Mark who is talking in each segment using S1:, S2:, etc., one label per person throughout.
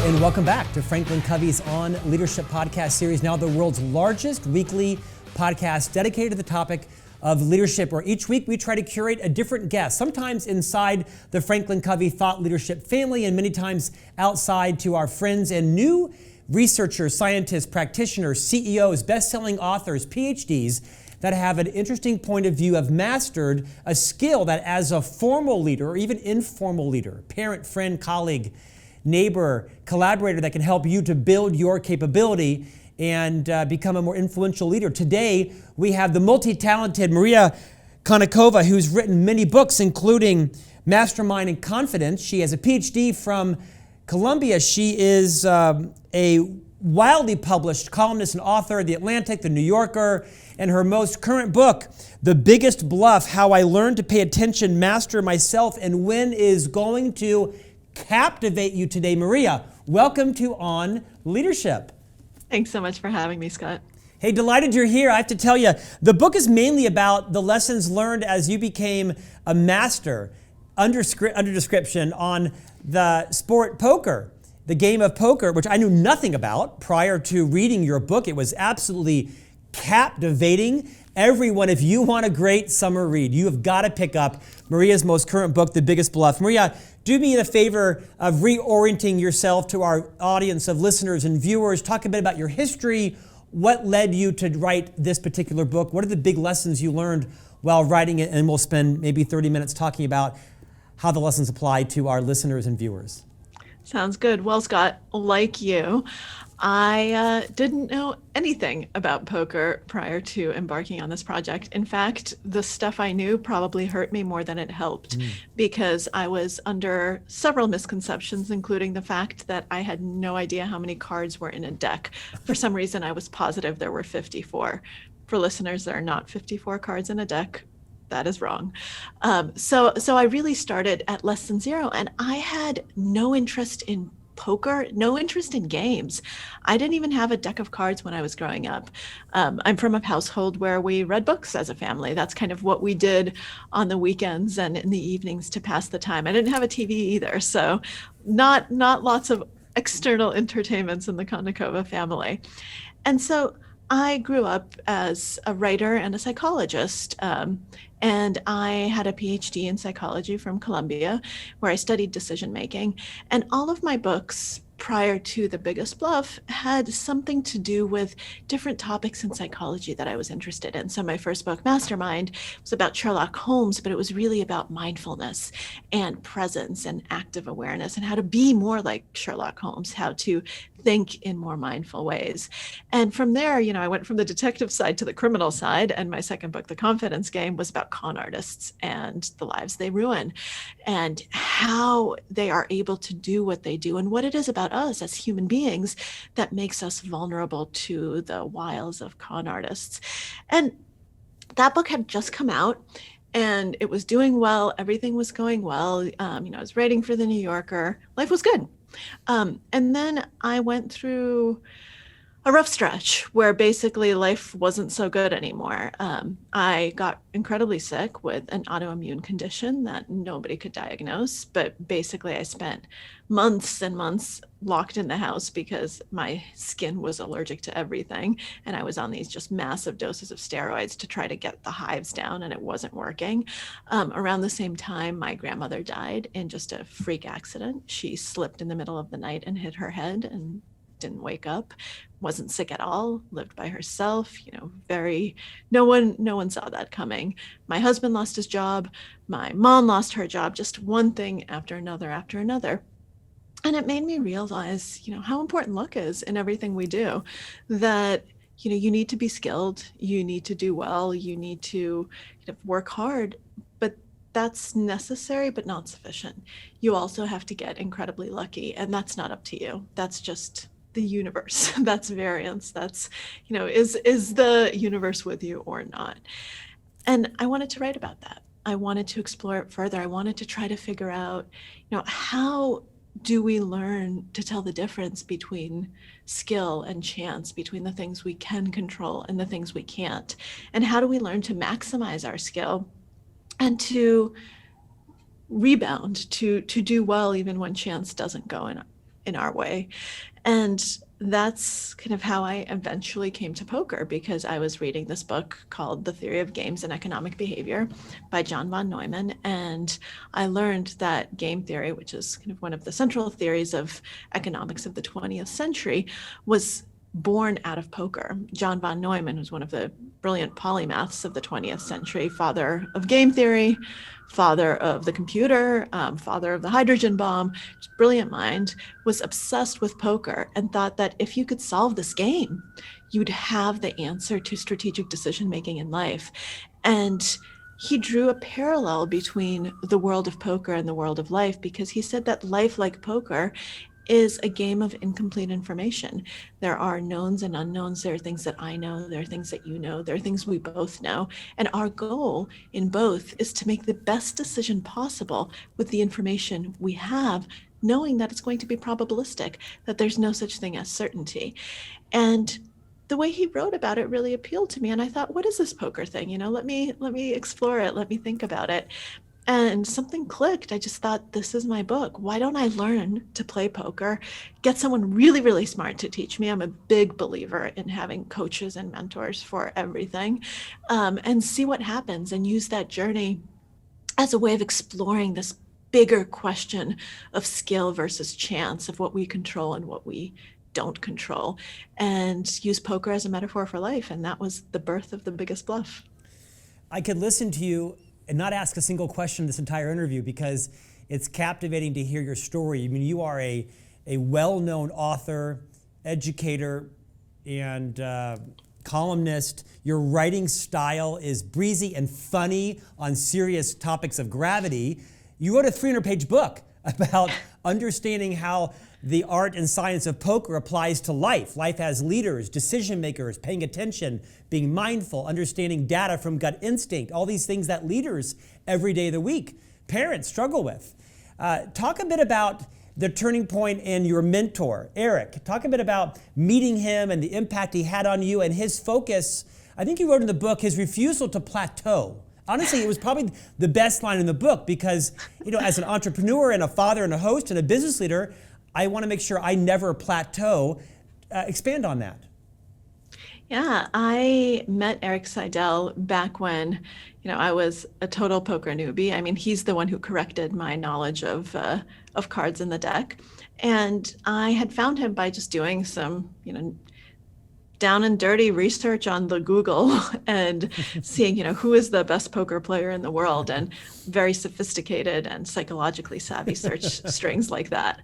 S1: and welcome back to Franklin Covey's On Leadership podcast series, now the world's largest weekly podcast dedicated to the topic of leadership, where each week we try to curate a different guest, sometimes inside the Franklin Covey thought leadership family and many times outside, to our friends and new researchers, scientists, practitioners, CEOs, best-selling authors, Ph.Ds, that have an interesting point of view, have mastered a skill that as a formal leader or even informal leader, parent, friend, colleague, neighbor, collaborator, that can help you to build your capability and become a more influential leader. Today, we have the multi-talented Maria Konnikova, who's written many books, including Mastermind and Confidence. She has a Ph.D. from Columbia. She is a widely published columnist and author of The Atlantic, The New Yorker, and her most current book, The Biggest Bluff, How I Learned to Pay Attention, Master Myself, and Win, is going to captivate you today. Maria, welcome to On Leadership.
S2: Thanks so much for having me, Scott.
S1: Hey, delighted you're here. I have to tell you, the book is mainly about the lessons learned as you became a master, under description, on the sport poker, the game of poker, which I knew nothing about prior to reading your book. It was absolutely captivating. Everyone, if you want a great summer read, you have got to pick up Maria's most current book, The Biggest Bluff. Maria, do me the favor of reorienting yourself to our audience of listeners and viewers. Talk a bit about your history. What led you to write this particular book? What are the big lessons you learned while writing it? And we'll spend maybe 30 minutes talking about how the lessons apply to our listeners and viewers.
S2: Sounds good. Well, Scott, like you, I didn't know anything about poker prior to embarking on this project. In fact, the stuff I knew probably hurt me more than it helped, because I was under several misconceptions, including the fact that I had no idea how many cards were in a deck. For some reason, I was positive there were 54. For listeners, there are not 54 cards in a deck. That is wrong. So I really started at less than zero, and I had no interest in poker, no interest in games. I didn't even have a deck of cards when I was growing up. I'm from a household where we read books as a family. That's kind of what we did on the weekends and in the evenings to pass the time. I didn't have a TV either, so not lots of external entertainments in the Konnikova family. And so I grew up as a writer and a psychologist, and I had a PhD in psychology from Columbia, where I studied decision making. And all of my books prior to The Biggest Bluff had something to do with different topics in psychology that I was interested in. So my first book, Mastermind, was about Sherlock Holmes, but it was really about mindfulness and presence and active awareness and how to be more like Sherlock Holmes, how to think in more mindful ways. And from there, I went from the detective side to the criminal side. And my second book, The Confidence Game, was about con artists and the lives they ruin and how they are able to do what they do and what it is about us as human beings that makes us vulnerable to the wiles of con artists. And that book had just come out, and it was doing well. Everything was going well. I was writing for The New Yorker. Life was good. And then I went through a rough stretch where basically life wasn't so good anymore. I got incredibly sick with an autoimmune condition that nobody could diagnose, but basically I spent months and months locked in the house because my skin was allergic to everything. And I was on these just massive doses of steroids to try to get the hives down, and it wasn't working. Around the same time, my grandmother died in just a freak accident. She slipped in the middle of the night and hit her head and didn't wake up, wasn't sick at all, lived by herself, no one saw that coming. My husband lost his job, my mom lost her job, just one thing after another. And it made me realize, how important luck is in everything we do, that, you need to be skilled, you need to do well, you need to work hard, but that's necessary, but not sufficient. You also have to get incredibly lucky, and that's not up to you. That's just the universe. That's variance. That's, is the universe with you or not? And I wanted to write about that. I wanted to explore it further. I wanted to try to figure out, how do we learn to tell the difference between skill and chance, between the things we can control and the things we can't? And how do we learn to maximize our skill and to rebound, to do well even when chance doesn't go in our way. And that's kind of how I eventually came to poker, because I was reading this book called The Theory of Games and Economic Behavior by John von Neumann. And I learned that game theory, which is kind of one of the central theories of economics of the 20th century, was born out of poker. John von Neumann was one of the brilliant polymaths of the 20th century, father of game theory, father of the computer, father of the hydrogen bomb, brilliant mind, was obsessed with poker and thought that if you could solve this game, you'd have the answer to strategic decision-making in life. And he drew a parallel between the world of poker and the world of life, because he said that life, like poker, is a game of incomplete information. There are knowns and unknowns. There are things that I know. There are things that you know. There are things we both know. And our goal in both is to make the best decision possible with the information we have, knowing that it's going to be probabilistic, that there's no such thing as certainty. And the way he wrote about it really appealed to me. And I thought, what is this poker thing? Let me explore it. Let me think about it. And something clicked. I just thought, this is my book. Why don't I learn to play poker, get someone really, really smart to teach me? I'm a big believer in having coaches and mentors for everything, and see what happens, and use that journey as a way of exploring this bigger question of skill versus chance, of what we control and what we don't control, and use poker as a metaphor for life. And that was the birth of The Biggest Bluff.
S1: I could listen to you and not ask a single question this entire interview, because it's captivating to hear your story. I mean, you are a well-known author, educator, and columnist. Your writing style is breezy and funny on serious topics of gravity. You wrote a 300-page book about understanding how the art and science of poker applies to life. Life has leaders, decision makers, paying attention, being mindful, understanding data from gut instinct, all these things that leaders every day of the week, parents struggle with. Talk a bit about the turning point and your mentor, Eric. Talk a bit about meeting him and the impact he had on you and his focus. I think you wrote in the book his refusal to plateau. Honestly, it was probably the best line in the book, because, as an entrepreneur and a father and a host and a business leader, I want to make sure I never plateau. Expand on that.
S2: Yeah, I met Eric Seidel back when, I was a total poker newbie. I mean, he's the one who corrected my knowledge of cards in the deck. And I had found him by just doing some, down and dirty research on the Google and seeing, who is the best poker player in the world, and very sophisticated and psychologically savvy search strings like that.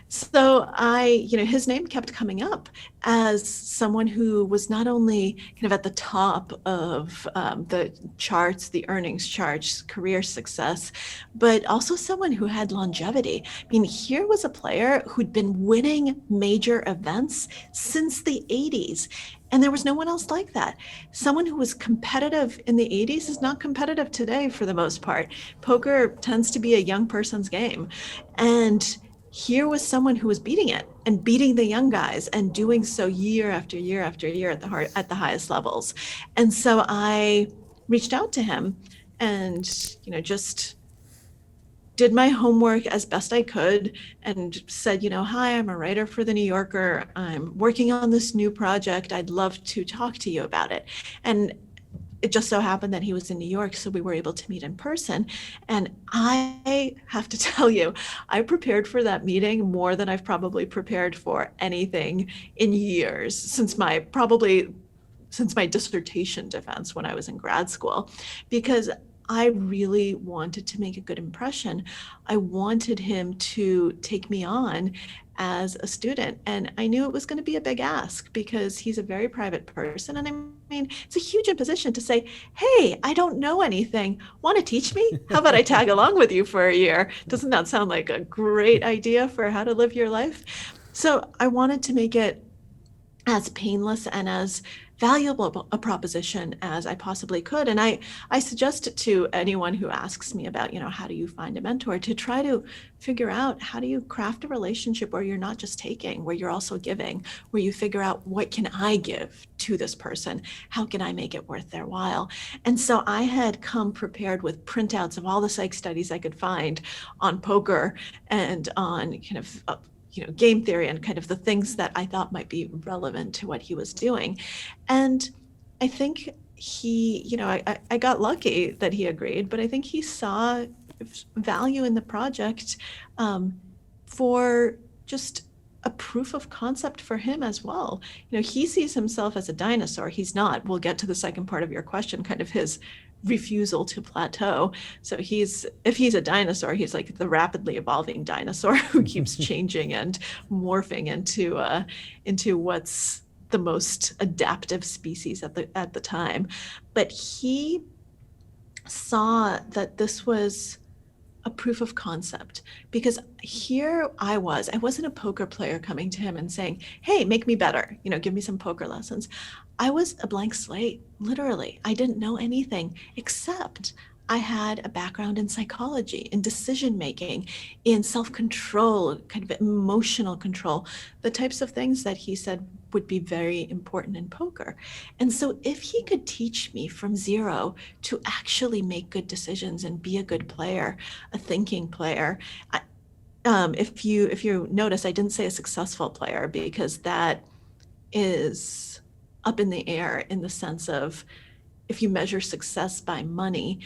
S2: So his name kept coming up as someone who was not only kind of at the top of the charts, the earnings charts, career success, but also someone who had longevity. I mean, here was a player who'd been winning major events since the 80s. And there was no one else like that. Someone who was competitive in the 80s is not competitive today for the most part. Poker tends to be a young person's game. And here was someone who was beating it and beating the young guys and doing so year after year after year at the highest levels. And so I reached out to him and, just did my homework as best I could and said, hi, I'm a writer for the New Yorker. I'm working on this new project. I'd love to talk to you about it. And it just so happened that he was in New York, so we were able to meet in person. And I have to tell you, I prepared for that meeting more than I've probably prepared for anything in years, since my dissertation defense when I was in grad school, because I really wanted to make a good impression. I wanted him to take me on as a student. And I knew it was going to be a big ask, because he's a very private person. And I mean, it's a huge imposition to say, hey, I don't know anything. Want to teach me? How about I tag along with you for a year? Doesn't that sound like a great idea for how to live your life? So I wanted to make it as painless and as valuable a proposition as I possibly could. And I suggest to anyone who asks me about, how do you find a mentor, to try to figure out, how do you craft a relationship where you're not just taking, where you're also giving, where you figure out, what can I give to this person? How can I make it worth their while? And so I had come prepared with printouts of all the psych studies I could find on poker and on kind of game theory and kind of the things that I thought might be relevant to what he was doing. And I think I got lucky that he agreed, but I think he saw value in the project for just a proof of concept for him as well. He sees himself as a dinosaur. He's not. We'll get to the second part of your question, kind of his refusal to plateau. So if he's a dinosaur, he's like the rapidly evolving dinosaur who keeps changing and morphing into what's the most adaptive species at the time. But he saw that this was a proof of concept, because here I wasn't a poker player coming to him and saying, hey, make me better, give me some poker lessons. I was a blank slate, literally. I didn't know anything except I had a background in psychology, in decision making, in self-control, kind of emotional control, the types of things that he said would be very important in poker. And so if he could teach me from zero to actually make good decisions and be a good player, a thinking player, if you notice, I didn't say a successful player, because that is up in the air in the sense of, if you measure success by money,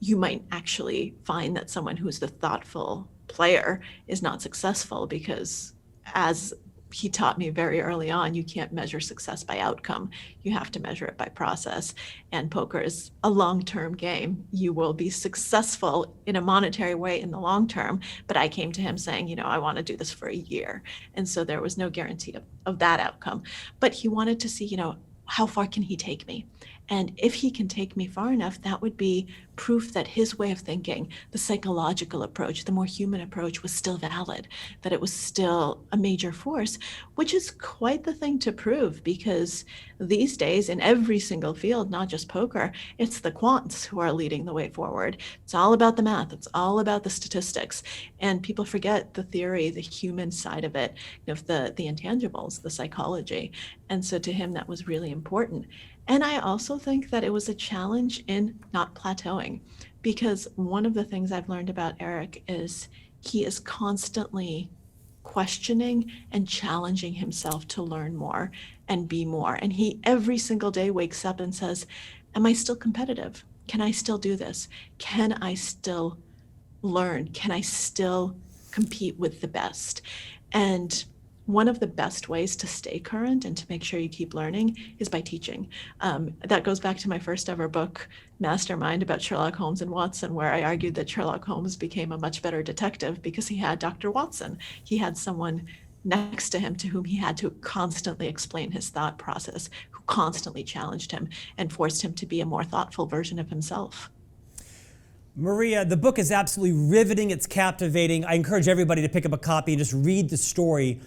S2: you might actually find that someone who's the thoughtful player is not successful, because, as he taught me very early on, you can't measure success by outcome. You have to measure it by process. And poker is a long-term game. You will be successful in a monetary way in the long term. But I came to him saying, I want to do this for a year. And so there was no guarantee of that outcome. But he wanted to see, how far can he take me? And if he can take me far enough, that would be proof that his way of thinking, the psychological approach, the more human approach, was still valid, that it was still a major force, which is quite the thing to prove, because these days in every single field, not just poker, it's the quants who are leading the way forward. It's all about the math. It's all about the statistics. And people forget the theory, the human side of it, of the intangibles, the psychology. And so to him, that was really important. And I also think that it was a challenge in not plateauing, because one of the things I've learned about Eric is he is constantly questioning and challenging himself to learn more and be more. And he every single day wakes up and says, am I still competitive? Can I still do this? Can I still learn? Can I still compete with the best? And one of the best ways to stay current and to make sure you keep learning is by teaching. That goes back to my first ever book, Mastermind, about Sherlock Holmes and Watson, where I argued that Sherlock Holmes became a much better detective because he had Dr. Watson. He had someone next to him to whom he had to constantly explain his thought process, who constantly challenged him and forced him to be a more thoughtful version of himself.
S1: Maria, the book is absolutely riveting. It's captivating. I encourage everybody to pick up a copy and just read the story.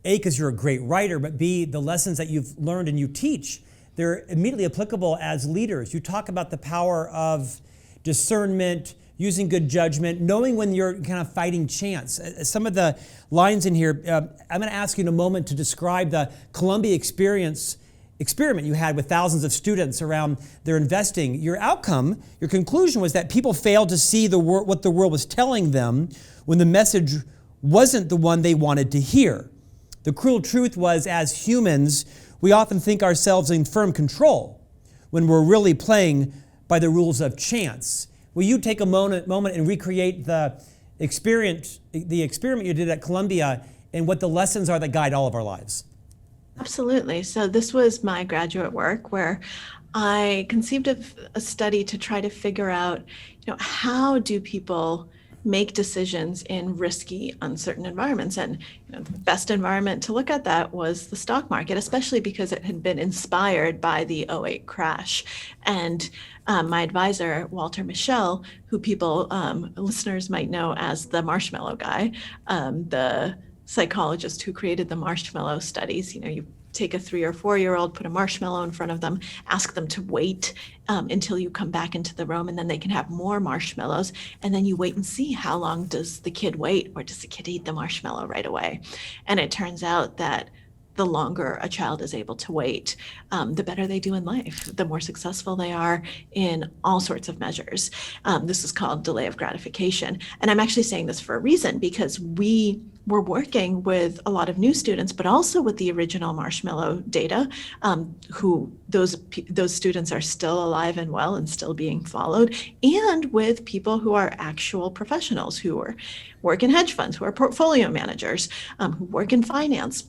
S1: A, because you're a great writer, but B, the lessons that you've learned and you teach, they're immediately applicable as leaders. You talk about the power of discernment, using good judgment, knowing when you're kind of fighting chance. Some of the lines in here, I'm going to ask you in a moment to describe the Columbia experiment you had with thousands of students around their investing. Your outcome, your conclusion was that people failed to see what the world was telling them when the message wasn't the one they wanted to hear. The cruel truth was, as humans, we often think ourselves in firm control when we're really playing by the rules of chance. Will you take a moment and recreate the experiment you did at Columbia and what the lessons are that guide all of our lives?
S2: Absolutely. So this was my graduate work where I conceived of a study to try to figure out, how do people make decisions in risky, uncertain environments. And the best environment to look at that was the stock market, especially because it had been inspired by the '08 crash. And my advisor, Walter Mischel, who listeners might know as the marshmallow guy, the psychologist who created the marshmallow studies, you take a 3 or 4-year-old, put a marshmallow in front of them, ask them to wait until you come back into the room, and then they can have more marshmallows. And then you wait and see how long does the kid wait, or does the kid eat the marshmallow right away? And it turns out that the longer a child is able to wait, the better they do in life, the more successful they are in all sorts of measures. This is called delay of gratification. And I'm actually saying this for a reason, because we were working with a lot of new students, but also with the original Marshmallow data, who those students are still alive and well and still being followed, and with people who are actual professionals who work in hedge funds, who are portfolio managers, who work in finance.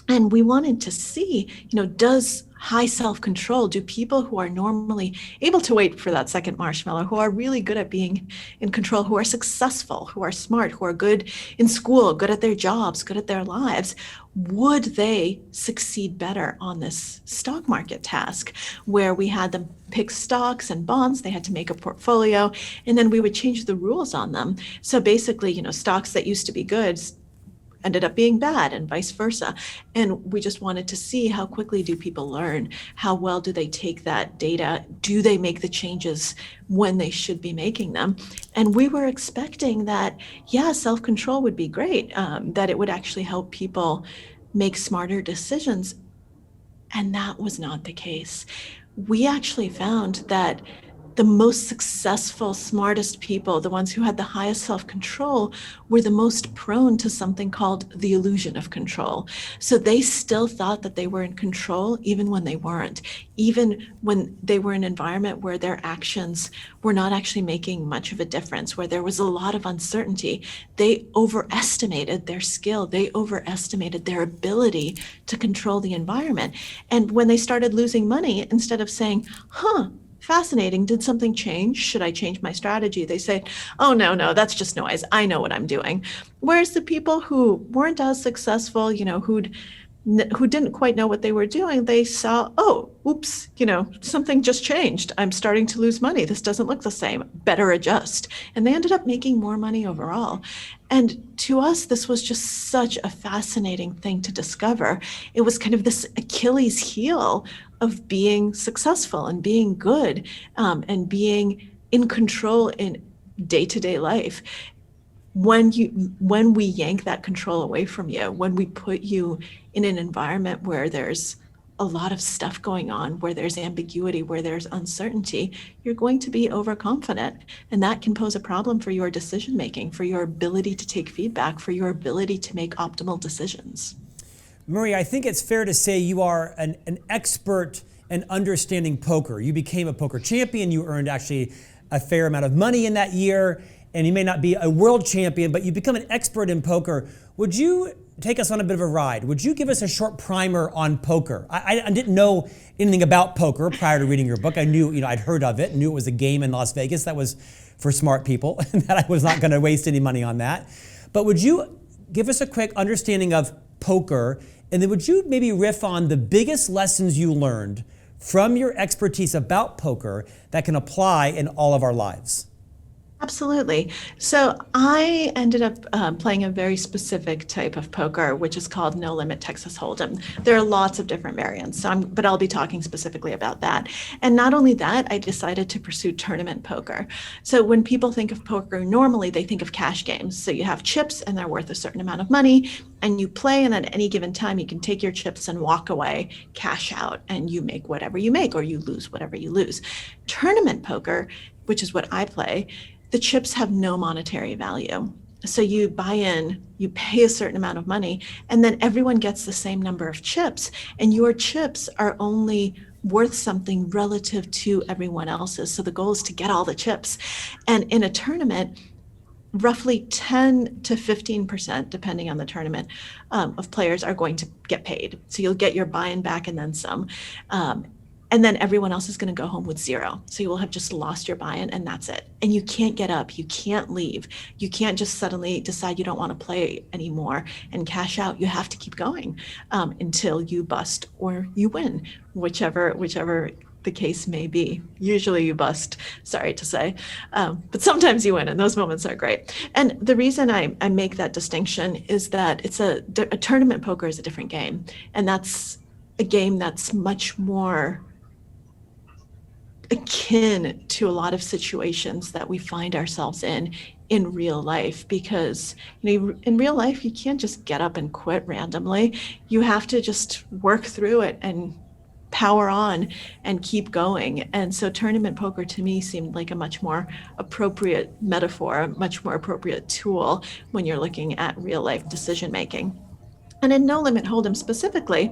S2: And we wanted to see, does high self-control, do people who are normally able to wait for that second marshmallow, who are really good at being in control, who are successful, who are smart, who are good in school, good at their jobs, good at their lives, would they succeed better on this stock market task where we had them pick stocks and bonds, they had to make a portfolio, and then we would change the rules on them. So basically, stocks that used to be good ended up being bad and vice versa. And we just wanted to see how quickly do people learn? How well do they take that data? Do they make the changes when they should be making them? And we were expecting that, self-control would be great, that it would actually help people make smarter decisions. And that was not the case. We actually found that the most successful, smartest people, the ones who had the highest self-control, were the most prone to something called the illusion of control. So they still thought that they were in control even when they weren't, even when they were in an environment where their actions were not actually making much of a difference, where there was a lot of uncertainty. They overestimated their skill. They overestimated their ability to control the environment. And when they started losing money, instead of saying, fascinating, did something change? Should I change my strategy? They say, oh, no, that's just noise. I know what I'm doing. Whereas the people who weren't as successful, who didn't quite know what they were doing, they saw, oh, oops, something just changed. I'm starting to lose money. This doesn't look the same. Better adjust. And they ended up making more money overall. And to us, this was just such a fascinating thing to discover. It was kind of this Achilles heel of being successful and being good, and being in control in day-to-day life. When we yank that control away from you, when we put you in an environment where there's a lot of stuff going on, where there's ambiguity, where there's uncertainty, you're going to be overconfident. And that can pose a problem for your decision making, for your ability to take feedback, for your ability to make optimal decisions.
S1: Marie, I think it's fair to say you are an expert in understanding poker. You became a poker champion. You earned actually a fair amount of money in that year. And you may not be a world champion, but you become an expert in poker. Would you take us on a bit of a ride? Would you give us a short primer on poker? I didn't know anything about poker prior to reading your book. I knew, I'd heard of it, knew it was a game in Las Vegas that was for smart people, and that I was not going to waste any money on that. But would you give us a quick understanding of poker, and then would you maybe riff on the biggest lessons you learned from your expertise about poker that can apply in all of our lives?
S2: Absolutely. So I ended up playing a very specific type of poker, which is called No Limit Texas Hold'em. There are lots of different variants, but I'll be talking specifically about that. And not only that, I decided to pursue tournament poker. So when people think of poker, normally they think of cash games. So you have chips and they're worth a certain amount of money, and you play, and at any given time you can take your chips and walk away, cash out, and you make whatever you make, or you lose whatever you lose. Tournament poker, which is what I play, the chips have no monetary value. So you buy in, you pay a certain amount of money, and then everyone gets the same number of chips, and your chips are only worth something relative to everyone else's. So the goal is to get all the chips. And in a tournament, roughly 10 to 15%, depending on the tournament, of players are going to get paid. So you'll get your buy-in back and then some. And then everyone else is going to go home with zero. So you will have just lost your buy-in, and that's it. And you can't get up. You can't leave. You can't just suddenly decide you don't want to play anymore and cash out. You have to keep going until you bust or you win, whichever the case may be. Usually you bust, sorry to say, but sometimes you win, and those moments are great. And the reason I make that distinction is that it's a tournament poker is a different game, and that's a game that's much more akin to a lot of situations that we find ourselves in real life, because in real life you can't just get up and quit randomly. You have to just work through it and power on and keep going. And so tournament poker to me seemed like a much more appropriate metaphor, a much more appropriate tool when you're looking at real life decision making. And in No Limit Hold'em specifically,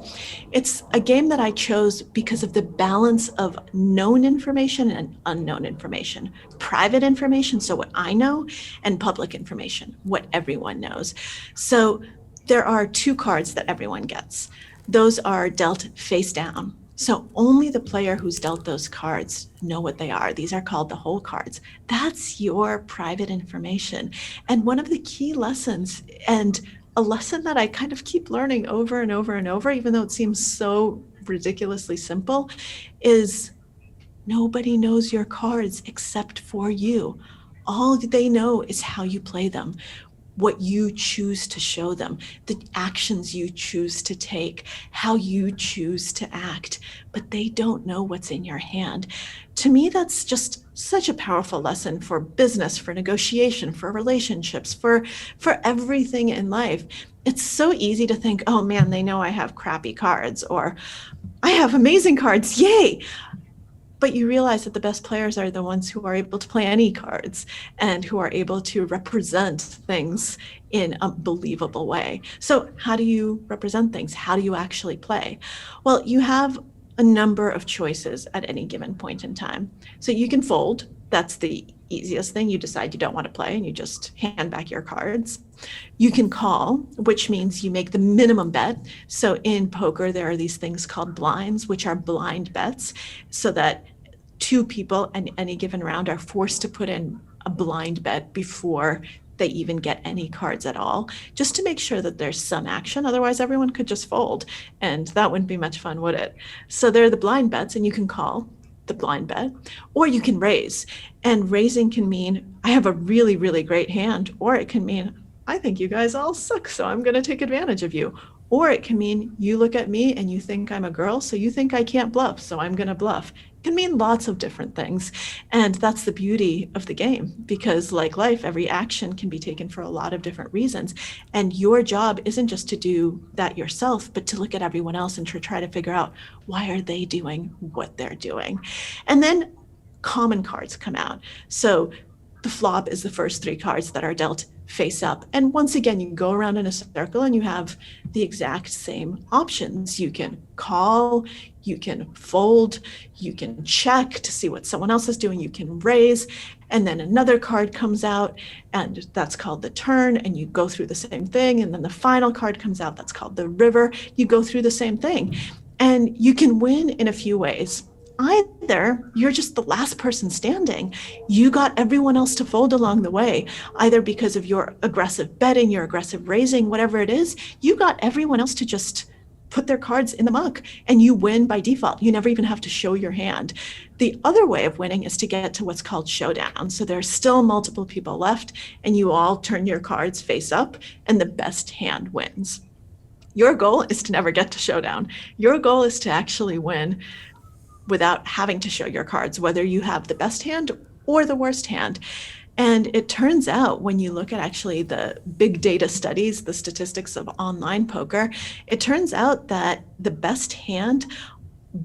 S2: it's a game that I chose because of the balance of known information and unknown information, private information, so what I know, and public information, what everyone knows. So there are two cards that everyone gets. Those are dealt face down. So only the player who's dealt those cards know what they are. These are called the whole cards. That's your private information. And one of the key lessons, and a lesson that I kind of keep learning over and over and over, even though it seems so ridiculously simple, is nobody knows your cards except for you. All they know is how you play them, what you choose to show them, the actions you choose to take, how you choose to act, but they don't know what's in your hand. To me, that's just such a powerful lesson for business, for negotiation, for relationships, for everything in life. It's so easy to think, oh man, they know I have crappy cards, or I have amazing cards, yay. But you realize that the best players are the ones who are able to play any cards and who are able to represent things in a believable way. So how do you represent things? How do you actually play? Well, you have a number of choices at any given point in time. So you can fold. That's the easiest thing. You decide you don't want to play and you just hand back your cards. You can call, which means you make the minimum bet. So in poker, there are these things called blinds, which are blind bets, so that two people in any given round are forced to put in a blind bet before they even get any cards at all, just to make sure that there's some action. Otherwise, everyone could just fold, and that wouldn't be much fun, would it? So there are the blind bets, and you can call the blind bet, or you can raise. And raising can mean, I have a really, really great hand, or it can mean, I think you guys all suck, so I'm going to take advantage of you. Or it can mean, you look at me and you think I'm a girl, so you think I can't bluff, so I'm going to bluff. It can mean lots of different things. And that's the beauty of the game, because like life, every action can be taken for a lot of different reasons. And your job isn't just to do that yourself, but to look at everyone else and to try to figure out, why are they doing what they're doing? And then common cards come out. So the flop is the first three cards that are dealt face up. And once again, you go around in a circle and you have the exact same options. You can call, you can fold, you can check to see what someone else is doing, you can raise, and then another card comes out, and that's called the turn, and you go through the same thing, and then the final card comes out, that's called the river. You go through the same thing, and you can win in a few ways. Either you're just the last person standing, you got everyone else to fold along the way, either because of your aggressive betting, your aggressive raising, whatever it is, you got everyone else to just put their cards in the muck and you win by default. You never even have to show your hand. The other way of winning is to get to what's called showdown. So there's still multiple people left and you all turn your cards face up and the best hand wins. Your goal is to never get to showdown. Your goal is to actually win without having to show your cards, whether you have the best hand or the worst hand. And it turns out, when you look at actually the big data studies, the statistics of online poker, it turns out that the best hand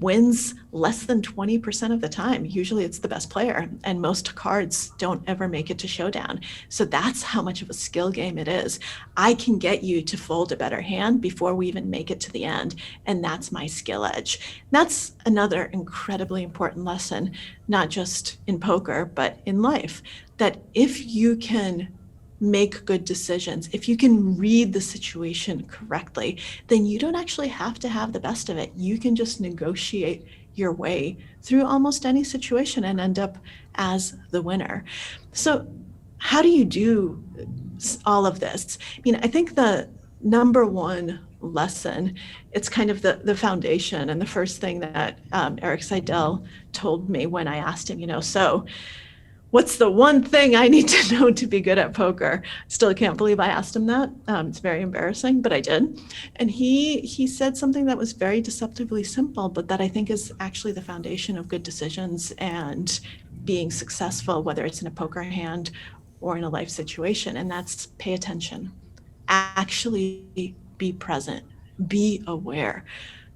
S2: wins less than 20% of the time. Usually it's the best player, and most cards don't ever make it to showdown. So that's how much of a skill game it is. I can get you to fold a better hand before we even make it to the end, and that's my skill edge. That's another incredibly important lesson, not just in poker, but in life, that if you can make good decisions, if you can read the situation correctly, then you don't actually have to have the best of it. You can just negotiate your way through almost any situation and end up as the winner. So how do you do all of this? I mean, I think the number one lesson, it's kind of the foundation, and the first thing that Eric Seidel told me when I asked him, so what's the one thing I need to know to be good at poker? Still can't believe I asked him that. It's very embarrassing, but I did. And he said something that was very deceptively simple, but that I think is actually the foundation of good decisions and being successful, whether it's in a poker hand or in a life situation. And that's pay attention. Actually be present. Be aware.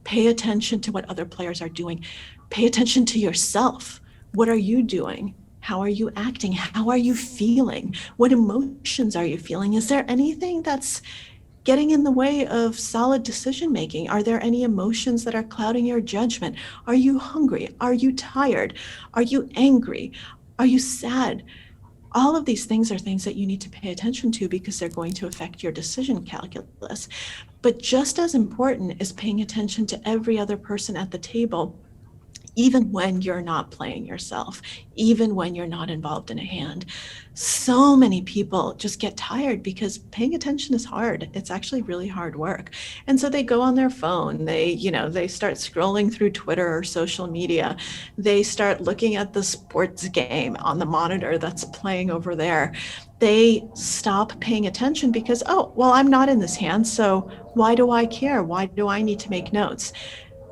S2: Pay attention to what other players are doing. Pay attention to yourself. What are you doing? How are you acting? How are you feeling? What emotions are you feeling? Is there anything that's getting in the way of solid decision making? Are there any emotions that are clouding your judgment? Are you hungry? Are you tired? Are you angry? Are you sad? All of these things are things that you need to pay attention to because they're going to affect your decision calculus. But just as important is paying attention to every other person at the table, even when you're not playing yourself, even when you're not involved in a hand. So many people just get tired because paying attention is hard. It's actually really hard work. And so they go on their phone, they start scrolling through Twitter or social media. They start looking at the sports game on the monitor that's playing over there. They stop paying attention because, oh, well, I'm not in this hand, so why do I care? Why do I need to make notes?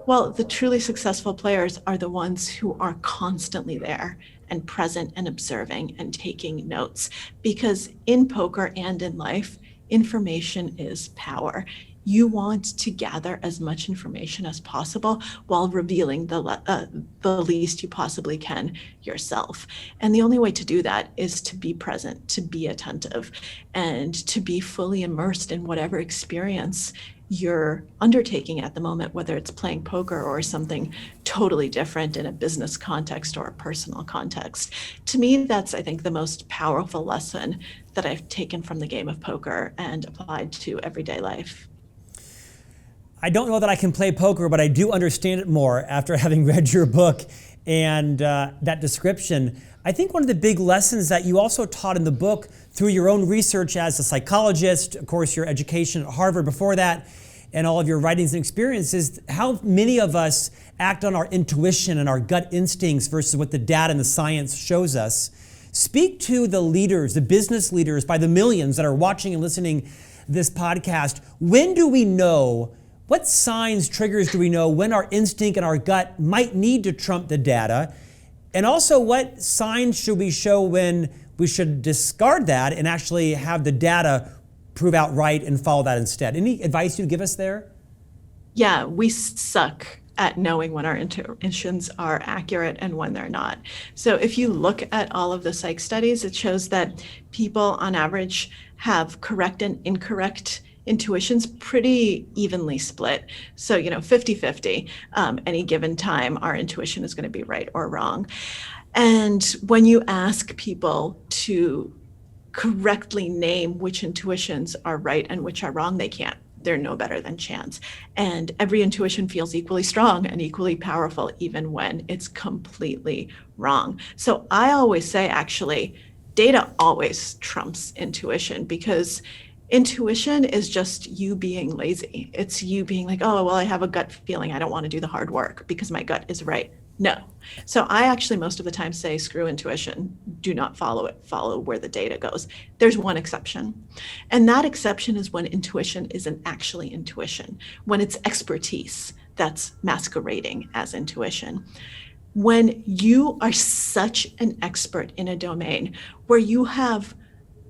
S2: Well, the truly successful players are the ones who are constantly there and present and observing and taking notes, because in poker and in life, information is power. You want to gather as much information as possible while revealing the least you possibly can yourself. And the only way to do that is to be present, to be attentive, and to be fully immersed in whatever experience you're undertaking at the moment, whether it's playing poker or something totally different in a business context or a personal context. To me, that's, I think, the most powerful lesson that I've taken from the game of poker and applied to everyday life.
S1: I don't know that I can play poker, but I do understand it more after having read your book and that description. I think one of the big lessons that you also taught in the book through your own research as a psychologist, of course, your education at Harvard before that, and all of your writings and experiences, how many of us act on our intuition and our gut instincts versus what the data and the science shows us. Speak to the leaders, the business leaders by the millions that are watching and listening this podcast. When do we know, what signs, triggers do we know when our instinct and our gut might need to trump the data? And also, what signs should we show when we should discard that and actually have the data prove out right and follow that instead? Any advice you'd give us there?
S2: Yeah, we suck at knowing when our intuitions are accurate and when they're not. So if you look at all of the psych studies, it shows that people on average have correct and incorrect intuitions pretty evenly split. So, 50-50, any given time, our intuition is going to be right or wrong. And when you ask people to correctly name which intuitions are right and which are wrong, they can't. They're no better than chance. And every intuition feels equally strong and equally powerful, even when it's completely wrong. So I always say, actually, data always trumps intuition, because intuition is just you being lazy. It's you being like, oh, well, I have a gut feeling I don't want to do the hard work because my gut is right. No. So I actually most of the time say, screw intuition. Do not follow it. Follow where the data goes. There's one exception. And that exception is when intuition isn't actually intuition, when it's expertise that's masquerading as intuition. When you are such an expert in a domain where you have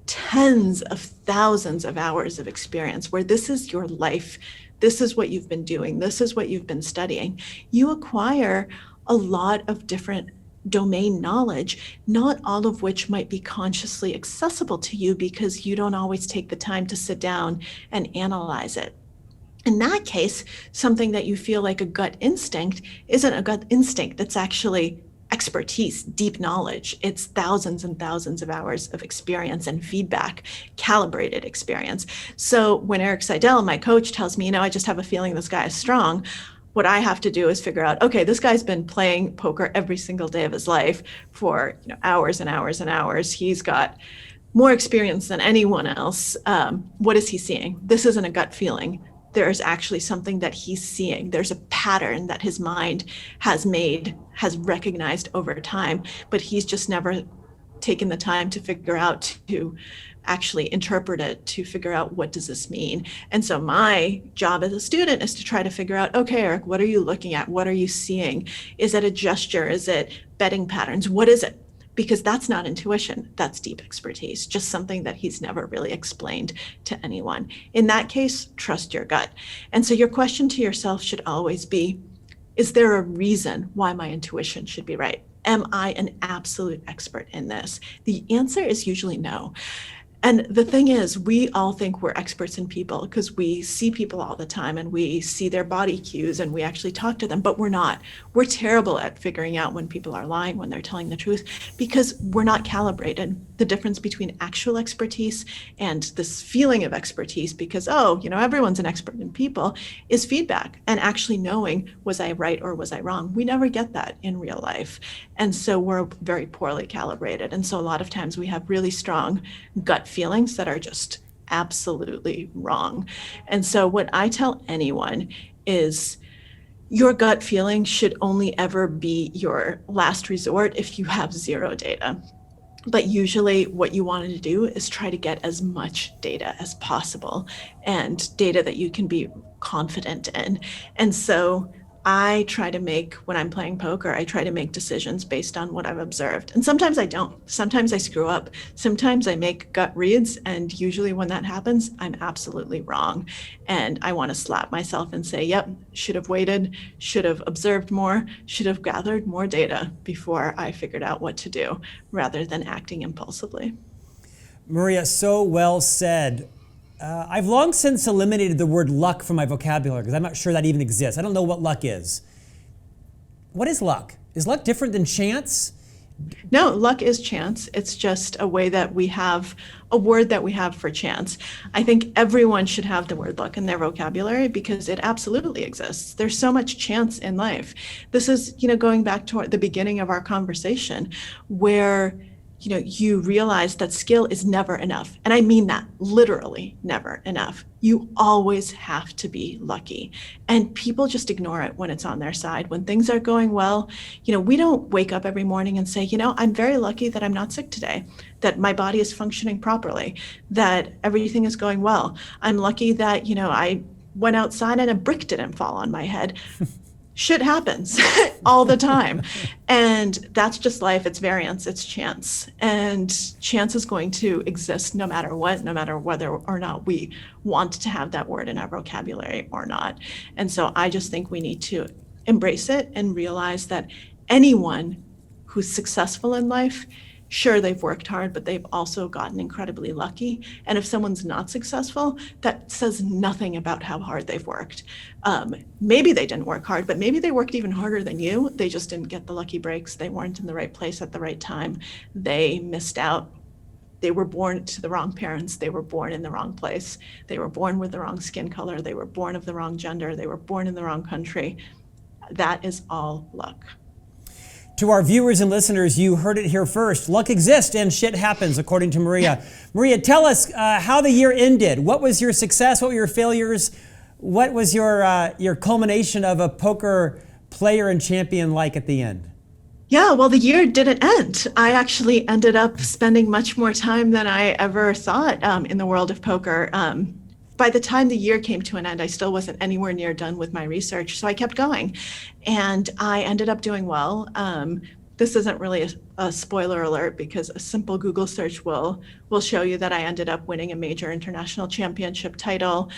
S2: tens of thousands of hours of experience, where this is your life, this is what you've been doing, this is what you've been studying, you acquire a lot of different domain knowledge, not all of which might be consciously accessible to you because you don't always take the time to sit down and analyze it. In that case, something that you feel like a gut instinct isn't a gut instinct. It's actually expertise, deep knowledge. It's thousands and thousands of hours of experience and feedback, calibrated experience. So when Eric Seidel, my coach, tells me, I just have a feeling this guy is strong, what I have to do is figure out, okay, this guy's been playing poker every single day of his life for hours and hours and hours. He's got more experience than anyone else. What is he seeing? This isn't a gut feeling. There's actually something that he's seeing. There's a pattern that his mind has recognized over time, but he's just never taken the time to figure out, to actually interpret it, to figure out what does this mean. And so my job as a student is to try to figure out, okay, Eric, what are you looking at? What are you seeing? Is it a gesture? Is it betting patterns? What is it? Because that's not intuition, that's deep expertise, just something that he's never really explained to anyone. In that case, trust your gut. And so your question to yourself should always be, is there a reason why my intuition should be right? Am I an absolute expert in this? The answer is usually no. And the thing is, we all think we're experts in people because we see people all the time and we see their body cues and we actually talk to them, but we're not. We're terrible at figuring out when people are lying, when they're telling the truth, because we're not calibrated. The difference between actual expertise and this feeling of expertise, because, everyone's an expert in people, is feedback and actually knowing, was I right or was I wrong? We never get that in real life. And so we're very poorly calibrated. And so a lot of times we have really strong gut feelings that are just absolutely wrong. And so what I tell anyone is, your gut feeling should only ever be your last resort if you have zero data. But usually what you want to do is try to get as much data as possible, and data that you can be confident in. And so I try to make, when I'm playing poker, I try to make decisions based on what I've observed. And sometimes I don't. Sometimes I screw up. Sometimes I make gut reads. And usually when that happens, I'm absolutely wrong. And I want to slap myself and say, yep, should have waited, should have observed more, should have gathered more data before I figured out what to do, rather than acting impulsively.
S1: Maria, so well said. I've long since eliminated the word luck from my vocabulary because I'm not sure that even exists. I don't know what luck is. What is luck? Is luck different than chance?
S2: No, luck is chance. It's just a way that we have, a word that we have for chance. I think everyone should have the word luck in their vocabulary because it absolutely exists. There's so much chance in life. This is, going back to the beginning of our conversation, where you realize that skill is never enough. And I mean that literally never enough. You always have to be lucky. And people just ignore it when it's on their side. When things are going well, we don't wake up every morning and say, I'm very lucky that I'm not sick today, that my body is functioning properly, that everything is going well. I'm lucky that, I went outside and a brick didn't fall on my head. Shit happens all the time. And that's just life. It's variance, it's chance. And chance is going to exist no matter what, no matter whether or not we want to have that word in our vocabulary or not. And so I just think we need to embrace it and realize that anyone who's successful in life, sure, they've worked hard, but they've also gotten incredibly lucky. And if someone's not successful, that says nothing about how hard they've worked. Maybe they didn't work hard, but maybe they worked even harder than you. They just didn't get the lucky breaks. They weren't in the right place at the right time. They missed out. They were born to the wrong parents. They were born in the wrong place. They were born with the wrong skin color. They were born of the wrong gender. They were born in the wrong country. That is all luck.
S1: To our viewers and listeners, you heard it here first. Luck exists and shit happens, according to Maria. Maria, tell us how the year ended. What was your success? What were your failures? What was your culmination of a poker player and champion like at the end?
S2: Yeah, well, the year didn't end. I actually ended up spending much more time than I ever thought in the world of poker. By the time the year came to an end, I still wasn't anywhere near done with my research. So I kept going and I ended up doing well. This isn't really a spoiler alert because a simple Google search will show you that I ended up winning a major international championship title,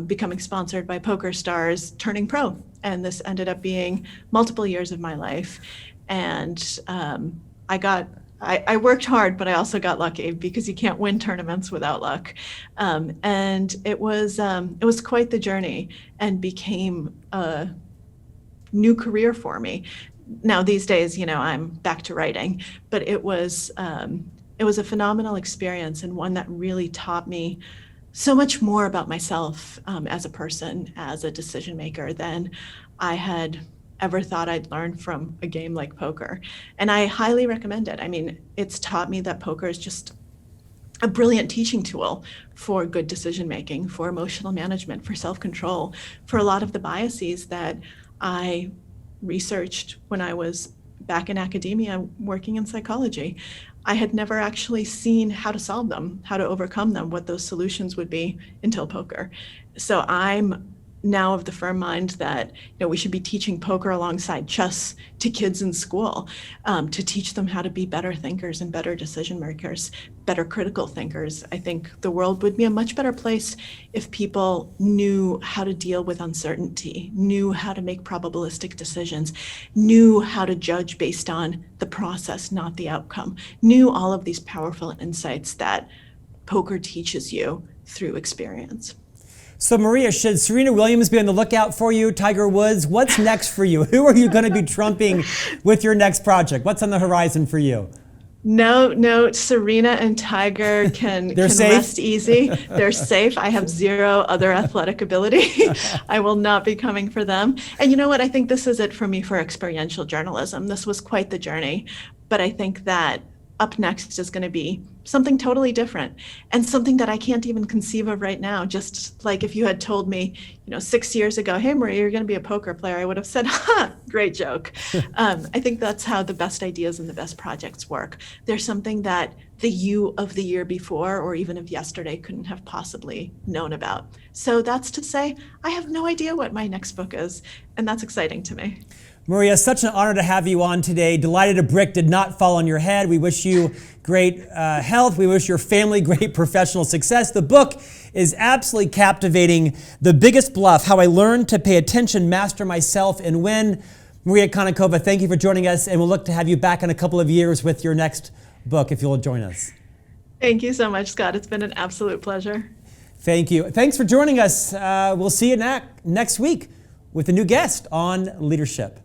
S2: becoming sponsored by Poker Stars, turning pro. And this ended up being multiple years of my life. And I worked hard, but I also got lucky because you can't win tournaments without luck. And it was quite the journey and became a new career for me. Now these days, I'm back to writing, but it was a phenomenal experience and one that really taught me so much more about myself as a person, as a decision maker than I had ever thought I'd learn from a game like poker. And I highly recommend it. I mean, it's taught me that poker is just a brilliant teaching tool for good decision making, for emotional management, for self-control, for a lot of the biases that I researched when I was back in academia working in psychology. I had never actually seen how to solve them, how to overcome them, what those solutions would be until poker. So I'm now of the firm mind that we should be teaching poker alongside chess to kids in school, to teach them how to be better thinkers and better decision makers, better critical thinkers. I think the world would be a much better place if people knew how to deal with uncertainty, knew how to make probabilistic decisions, knew how to judge based on the process, not the outcome, knew all of these powerful insights that poker teaches you through experience.
S1: So Maria, should Serena Williams be on the lookout for you, Tiger Woods? What's next for you? Who are you going to be trumping with your next project? What's on the horizon for you?
S2: No, Serena and Tiger can rest easy. They're safe. I have zero other athletic ability. I will not be coming for them. And you know what? I think this is it for me for experiential journalism. This was quite the journey, but I think that up next is going to be something totally different and something that I can't even conceive of right now. Just like if you had told me, 6 years ago, hey, Maria, you're going to be a poker player, I would have said, great joke. I think that's how the best ideas and the best projects work. There's something that the you of the year before or even of yesterday couldn't have possibly known about. So that's to say, I have no idea what my next book is, and that's exciting to me.
S1: Maria, such an honor to have you on today. Delighted a brick did not fall on your head. We wish you great health. We wish your family great professional success. The book is absolutely captivating. The Biggest Bluff, How I Learned to Pay Attention, Master Myself, and Win. Maria Konnikova, thank you for joining us, and we'll look to have you back in a couple of years with your next book, if you'll join us.
S2: Thank you so much, Scott. It's been an absolute pleasure.
S1: Thank you. Thanks for joining us. We'll see you next week with a new guest on leadership.